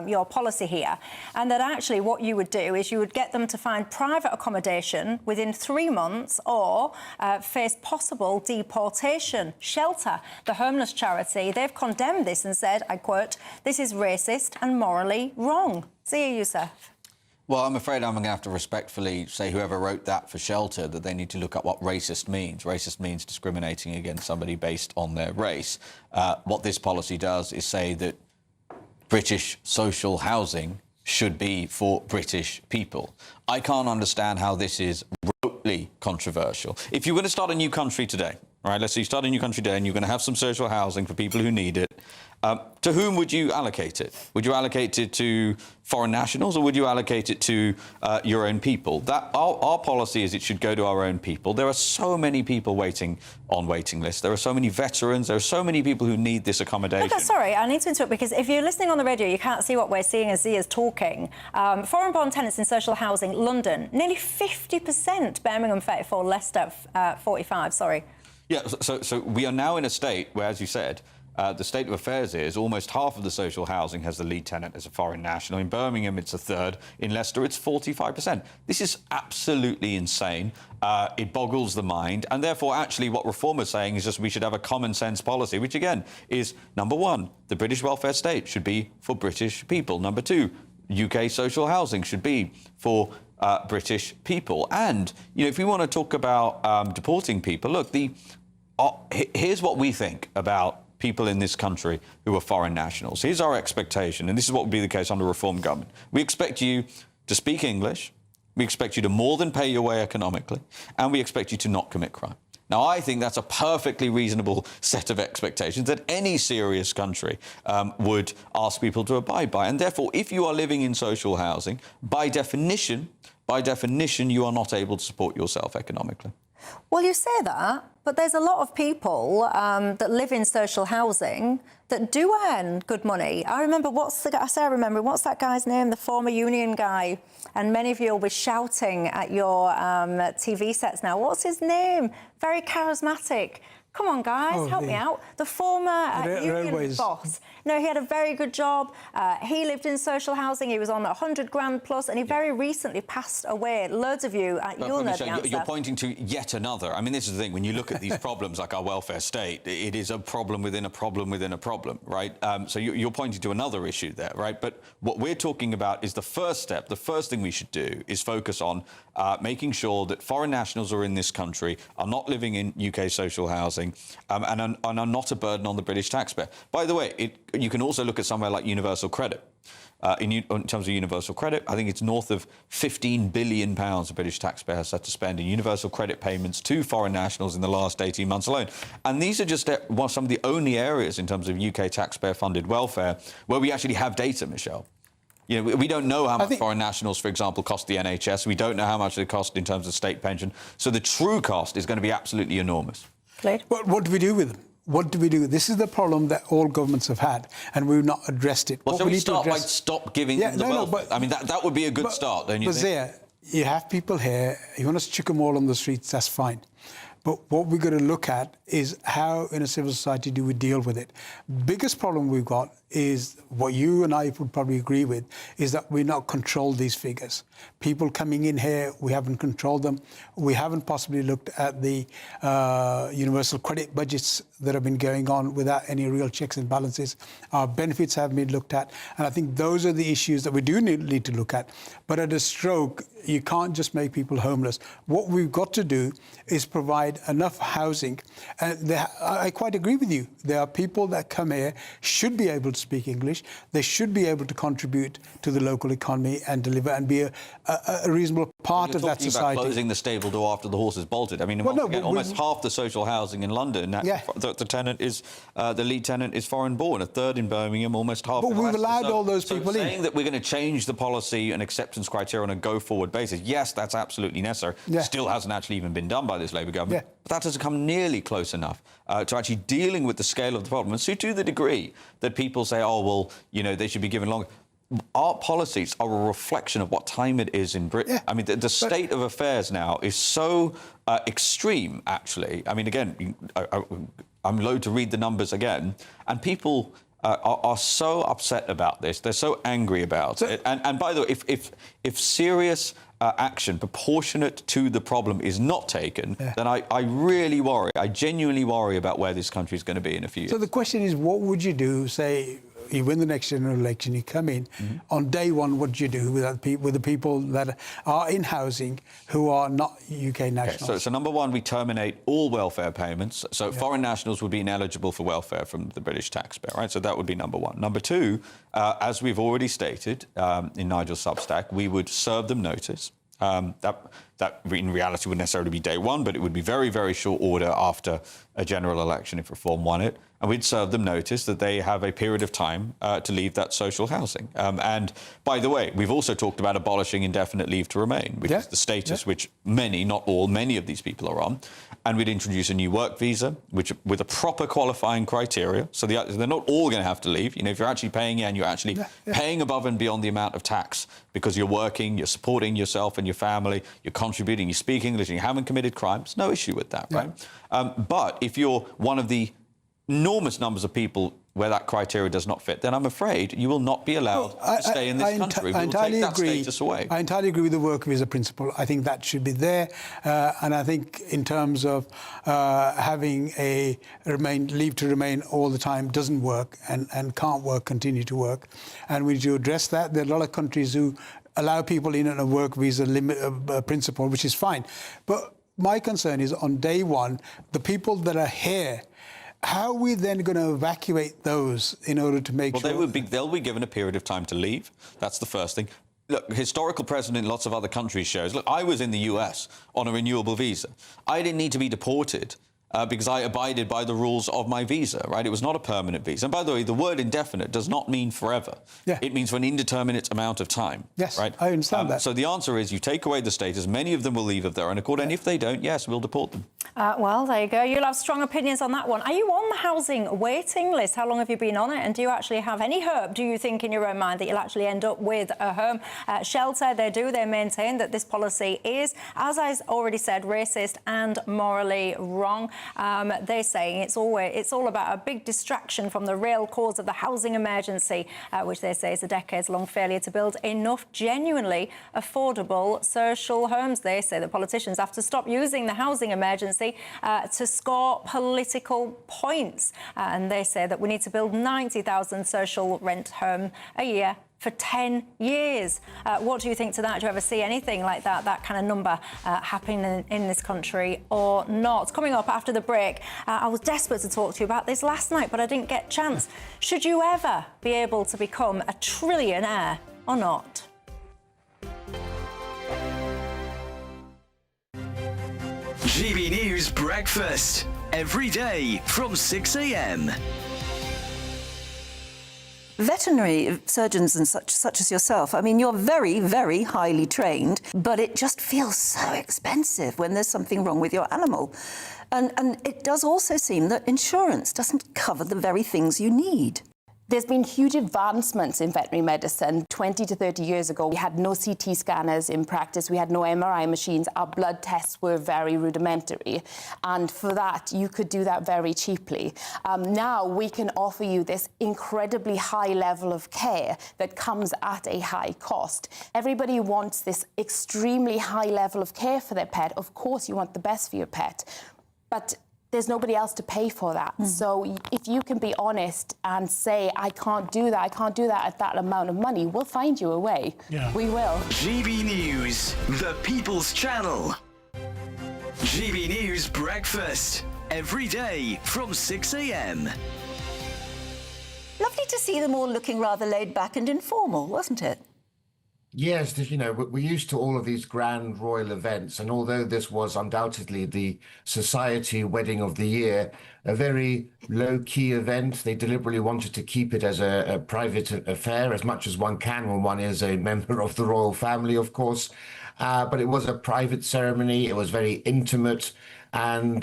your policy here, and that actually what you would do is you would get them to find private accommodation within 3 months or face possible deportation. Shelter, the homeless charity, they've condemned this and said, I quote, "This is racist and morally wrong." See you, Youssef. Well, I'm afraid I'm going to have to respectfully say whoever wrote that for shelter that they need to look up what racist means. Racist means discriminating against somebody based on their race. What this policy does is say that British social housing should be for British people. I can't understand how this is remotely controversial. If you were to start a new country today, right? Let's say you start a new country today and you're going to have some social housing for people who need it. To whom would you allocate it? Would you allocate it to foreign nationals, or would you allocate it to your own people? Our policy is it should go to our own people. There are so many people waiting on waiting lists. There are so many veterans. There are so many people who need this accommodation. Look, sorry, I need to interrupt, because if you're listening on the radio, you can't see what we're seeing as Zia's talking. Foreign-born tenants in social housing, London, nearly 50%, Birmingham 34, Leicester 45, sorry. Yeah, so we are now in a state where, as you said, the state of affairs is almost half of the social housing has the lead tenant as a foreign national. In Birmingham, it's a third. In Leicester, it's 45%. This is absolutely insane. It boggles the mind. And therefore, actually, what Reform is saying is just we should have a common sense policy, which, again, is, number one, the British welfare state should be for British people. Number two, UK social housing should be for British people. And, you know, if we want to talk about deporting people, look, here's what we think about people in this country who are foreign nationals. Here's our expectation, and this is what would be the case under Reform government. We expect you to speak English, we expect you to more than pay your way economically, and we expect you to not commit crime. Now, I think that's a perfectly reasonable set of expectations that any serious country would ask people to abide by. And therefore, if you are living in social housing, by definition, you are not able to support yourself economically. Well, you say that, but there's a lot of people that live in social housing that do earn good money. I remember, what's that guy's name? The former union guy. And many of you will be shouting at your TV sets now. What's his name? Very charismatic. Come on, guys, help me out. The former union boss. No, he had a very good job. He lived in social housing. He was on 100 grand plus, and he very recently passed away. Loads of you, you'll know the answer. You're pointing to yet another. I mean, this is the thing. When you look at these problems, like our welfare state, it is a problem within a problem within a problem, right? So you're pointing to another issue there, right? But what we're talking about is the first step. The first thing we should do is focus on making sure that foreign nationals who are in this country are not living in UK social housing and are not a burden on the British taxpayer. By the way, you can also look at somewhere like universal credit. In terms of universal credit, I think it's north of £15 billion the British taxpayer has had to spend in universal credit payments to foreign nationals in the last 18 months alone. And these are just some of the only areas in terms of UK taxpayer-funded welfare where we actually have data, Michelle. You know, we don't know how much foreign nationals, for example, cost the NHS. We don't know how much they cost in terms of state pension. So the true cost is going to be absolutely enormous. But what do we do with them? What do we do? This is the problem that all governments have had, and we've not addressed it. Well, so we start by stop giving them the welfare. I mean, that would be a good start, don't you think? Zia, you have people here, you want us to chuck them all on the streets, that's fine. But what we've got to look at is how, in a civil society, do we deal with it? Biggest problem we've got is, what you and I would probably agree with, is that we've not controlled these figures. People coming in here, we haven't controlled them. We haven't possibly looked at the universal credit budgets that have been going on without any real checks and balances. Our benefits haven't been looked at. And I think those are the issues that we do need to look at. But at a stroke, you can't just make people homeless. What we've got to do is provide enough housing. I quite agree with you. There are people that come here, should be able to speak English. They should be able to contribute to the local economy and deliver and be a reasonable part of that society. You're talking about closing the stable door after the horse has bolted. I mean, almost half the social housing in London, the lead tenant is foreign-born. A third in Birmingham, almost half. But we've allowed all those people in. Saying that we're going to change the policy and acceptance criteria on a go-forward basis, yes, that's absolutely necessary. Still hasn't actually even been done by this Labour government. But that doesn't come nearly close enough to actually dealing with the scale of the problem. And so to the degree that people say, oh, well, you know, they should be given longer. Our policies are a reflection of what time it is in Britain. I mean, the state of affairs now is so extreme, actually. I mean, again, I'm loath to read the numbers again. And people are so upset about this. They're so angry about it. And by the way, if serious action proportionate to the problem is not taken, then I really worry. I genuinely worry about where this country is going to be in a few years. So the question is, what would you do, say, you win the next general election, you come in, on day one, what do you do with the people that are in housing who are not UK nationals? Okay, so number one, we terminate all welfare payments. So foreign nationals would be ineligible for welfare from the British taxpayer, right? So that would be number one. Number two, as we've already stated in Nigel's Substack, we would serve them notice. That in reality would necessarily be day one, but it would be very, very short order after a general election if Reform won it, and we'd serve them notice that they have a period of time to leave that social housing. And by the way, we've also talked about abolishing indefinite leave to remain, which is the status which many, not all, many of these people are on. And we'd introduce a new work visa, which with a proper qualifying criteria. So they're not all going to have to leave. You know, if you're actually paying in, you're actually paying above and beyond the amount of tax because you're working, you're supporting yourself and your family, you're contributing, you speak English, and you haven't committed crimes. No issue with that, right? But if you're one of the enormous numbers of people where that criteria does not fit, then I'm afraid you will not be allowed to stay in this country. We will take that status away. I entirely agree with the work visa principle. I think that should be there. And I think in terms of having a leave to remain all the time doesn't work and can't work, continue to work. And we need to address that. There are a lot of countries who allow people in on a work visa principle, which is fine. But my concern is on day one, the people that are here, how are we then going to evacuate those in order to make sure... They'll be given a period of time to leave. That's the first thing. Look, historical precedent in lots of other countries shows... Look, I was in the US on a renewable visa. I didn't need to be deported because I abided by the rules of my visa, right? It was not a permanent visa. And by the way, the word indefinite does not mean forever. Yeah. It means for an indeterminate amount of time. Yes, right? I understand that. So the answer is you take away the status. Many of them will leave of their own accord. And if they don't, yes, we'll deport them. Well, there you go. You'll have strong opinions on that one. Are you on the housing waiting list? How long have you been on it? And do you actually have any hope, do you think, in your own mind, that you'll actually end up with a home shelter? They maintain that this policy is, as I already said, racist and morally wrong. They're saying it's all about a big distraction from the real cause of the housing emergency, which they say is a decades-long failure to build enough genuinely affordable social homes. They say the politicians have to stop using the housing emergency to score political points. And they say that we need to build 90,000 social rent homes a year for 10 years. What do you think to that? Do you ever see anything like that kind of number happening in this country or not? Coming up after the break, I was desperate to talk to you about this last night, but I didn't get a chance. Should you ever be able to become a trillionaire or not? GB News Breakfast, every day from 6 a.m. Veterinary surgeons and such as yourself, I mean, you're very, very highly trained, but it just feels so expensive when there's something wrong with your animal. And it does also seem that insurance doesn't cover the very things you need. There's been huge advancements in veterinary medicine. 20 to 30 years ago, we had no CT scanners in practice. We had no MRI machines. Our blood tests were very rudimentary. And for that, you could do that very cheaply. Now we can offer you this incredibly high level of care that comes at a high cost. Everybody wants this extremely high level of care for their pet. Of course, you want the best for your pet. But there's nobody else to pay for that. So if you can be honest and say, I can't do that at that amount of money, we'll find you a way. Yeah. We will. GB News, the People's Channel. GB News Breakfast, every day from 6 a.m. Lovely to see them all looking rather laid back and informal, wasn't it? Yes, you know, we're used to all of these grand royal events, and although this was undoubtedly the society wedding of the year, a very low-key event, they deliberately wanted to keep it as a private affair as much as one can when one is a member of the royal family, of course. But it was a private ceremony. It was very intimate. And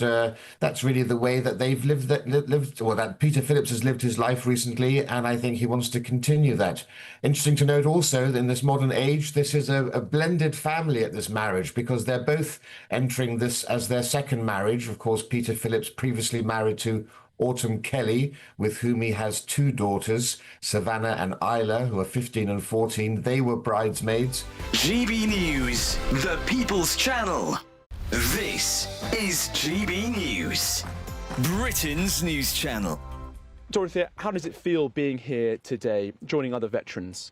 that's really the way that they've lived, that Peter Phillips has lived his life recently, and I think he wants to continue that. Interesting to note also that in this modern age, this is a blended family at this marriage, because they're both entering this as their second marriage. Of course, Peter Phillips previously married to Autumn Kelly, with whom he has two daughters, Savannah and Isla, who are 15 and 14. They were bridesmaids. GB News, the People's Channel. This is GB News, Britain's news channel. Dorothea, how does it feel being here today, joining other veterans?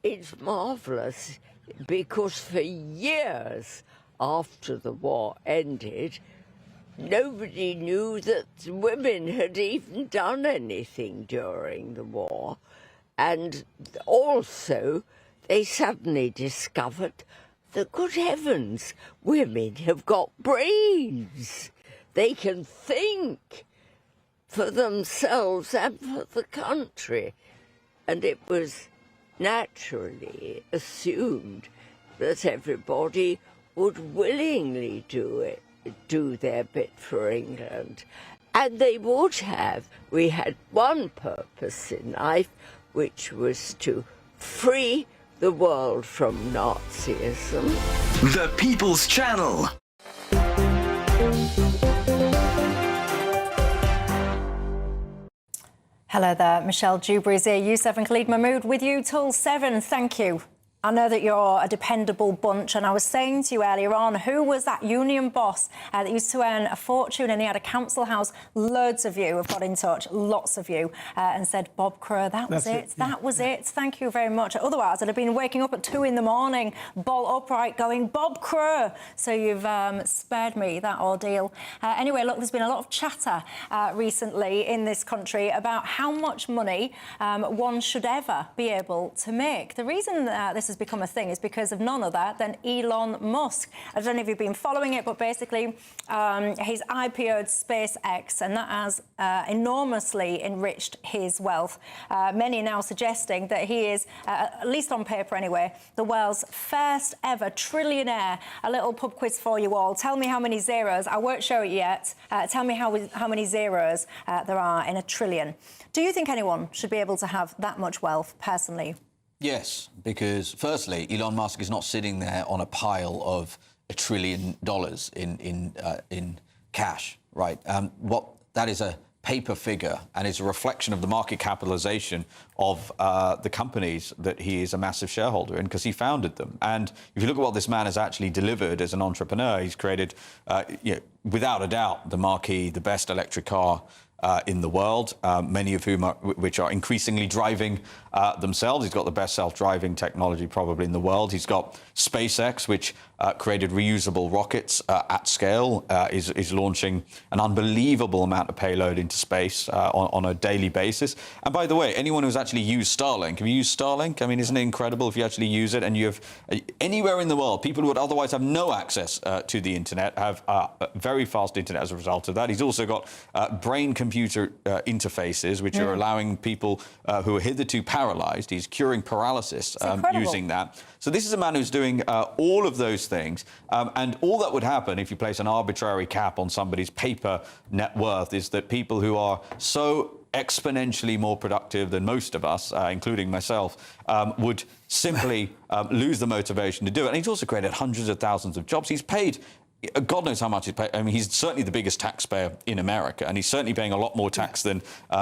It's marvellous, because for years after the war ended, nobody knew that women had even done anything during the war. And also, they suddenly discovered that, good heavens, women have got brains. they can think for themselves and for the country. And it was naturally assumed that everybody would willingly do their bit for England. And they would have. We had one purpose in life, which was to free the world from Nazism. The People's Channel. Hello there, Michelle Dewberry here, Youssef and Khalid Mahmood with you till 7. Thank you. I know that you're a dependable bunch, and I was saying to you earlier on, who was that union boss that used to earn a fortune and he had a council house? Loads of you have got in touch, lots of you, and said, Bob Crow, that was it. That was it. Thank you very much. Otherwise, I'd have been waking up at 2 in the morning, bolt upright, going, Bob Crow. So you've spared me that ordeal. Anyway, look, there's been a lot of chatter recently in this country about how much money one should ever be able to make. The reason this has become a thing is because of none other than Elon Musk. I don't know if you've been following it, but basically he's IPO'd SpaceX, and that has enormously enriched his wealth. Many now suggesting that he is, at least on paper anyway, the world's first ever trillionaire. A little pub quiz for you all. Tell me how many zeros. I won't show it yet. Tell me how many zeros there are in a trillion. Do you think anyone should be able to have that much wealth personally? Yes, because firstly, Elon Musk is not sitting there on a pile of $1 trillion in cash, right? What that is a paper figure, and it's a reflection of the market capitalization of the companies that he is a massive shareholder in, because he founded them. And if you look at what this man has actually delivered as an entrepreneur, he's created, without a doubt, the best electric car in the world, many of whom which are increasingly driving themselves. He's got the best self-driving technology probably in the world. He's got SpaceX, which created reusable rockets at scale, is launching an unbelievable amount of payload into space on a daily basis. And by the way, anyone who's actually used Starlink, have you used Starlink? I mean, isn't it incredible if you actually use it and you have anywhere in the world, people who would otherwise have no access to the internet have very fast internet as a result of that. He's also got brain-computer interfaces, which are allowing people who are hitherto paralyzed. He's curing paralysis using that. So this is a man who's doing all of those things. And all that would happen if you place an arbitrary cap on somebody's paper net worth is that people who are so exponentially more productive than most of us, including myself, would simply lose the motivation to do it. And he's also created hundreds of thousands of jobs. He's paid God knows how much he's paid. I mean, he's certainly the biggest taxpayer in America, and he's certainly paying a lot more tax than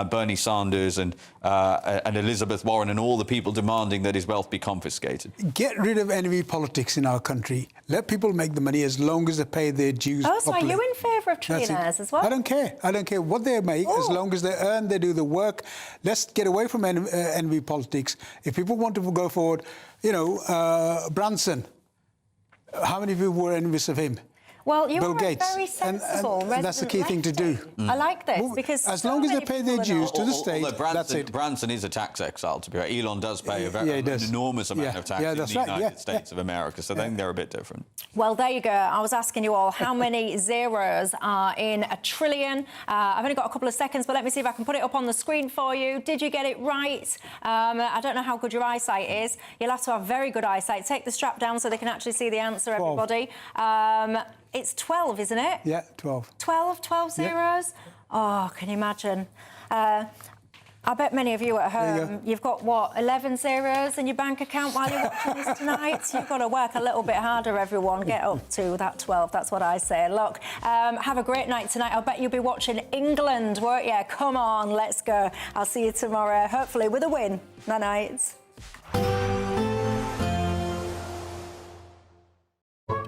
Bernie Sanders and Elizabeth Warren and all the people demanding that his wealth be confiscated. Get rid of enemy politics in our country. Let people make the money as long as they pay their dues properly. So are you in favour of trillionaires as well? I don't care. I don't care what they make, as long as they earn, they do the work. Let's get away from enemy politics. If people want to go forward, Branson, how many people were envious of him? Well, you Bill are Gates. very sensible and that's the key thing to do. I like this because as long as they pay their dues to the state, that's it. Branson is a tax exile, to be fair. Elon does pay an enormous amount of tax in the United States of America, so I think they're a bit different. Well, there you go. I was asking you all how many zeros are in a trillion. I've only got a couple of seconds, but let me see if I can put it up on the screen for you. Did you get it right? I don't know how good your eyesight is. You'll have to have very good eyesight. Take the strap down so they can actually see the answer, everybody. It's 12, isn't it? Yeah, 12. 12 zeros? Oh, can you imagine? I bet many of you at home, you've got, 11 zeros in your bank account while you're watching this tonight? You've got to work a little bit harder, everyone. Get up to that 12, that's what I say. Look, have a great night tonight. I'll bet you'll be watching England, won't you? Come on, let's go. I'll see you tomorrow, hopefully with a win. Night.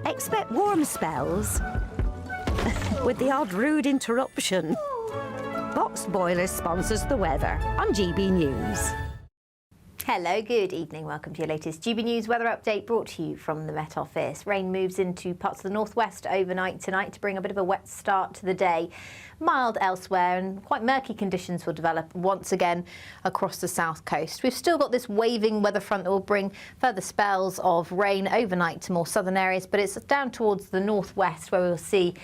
Expect warm spells with the odd rude interruption. Box Boiler sponsors the weather on GB News. Hello, good evening. Welcome to your latest GB News weather update brought to you from the Met Office. Rain moves into parts of the northwest overnight tonight to bring a bit of a wet start to the day. Mild elsewhere and quite murky conditions will develop once again across the south coast. We've still got this waving weather front that will bring further spells of rain overnight to more southern areas, but it's down towards the northwest where we'll see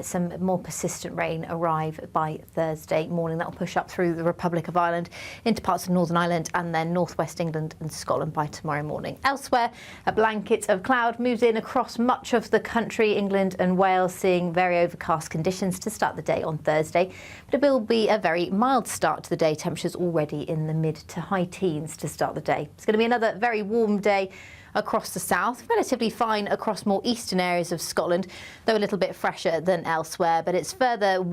some more persistent rain arrive by Thursday morning. That will push up through the Republic of Ireland into parts of Northern Ireland and then northwest England and Scotland by tomorrow morning. Elsewhere, a blanket of cloud moves in across much of the country, England and Wales, seeing very overcast conditions to start the day on Thursday, but it will be a very mild start to the day. Temperatures already in the mid to high teens to start the day. It's going to be another very warm day across the south, relatively fine across more eastern areas of Scotland, though a little bit fresher than elsewhere, but it's further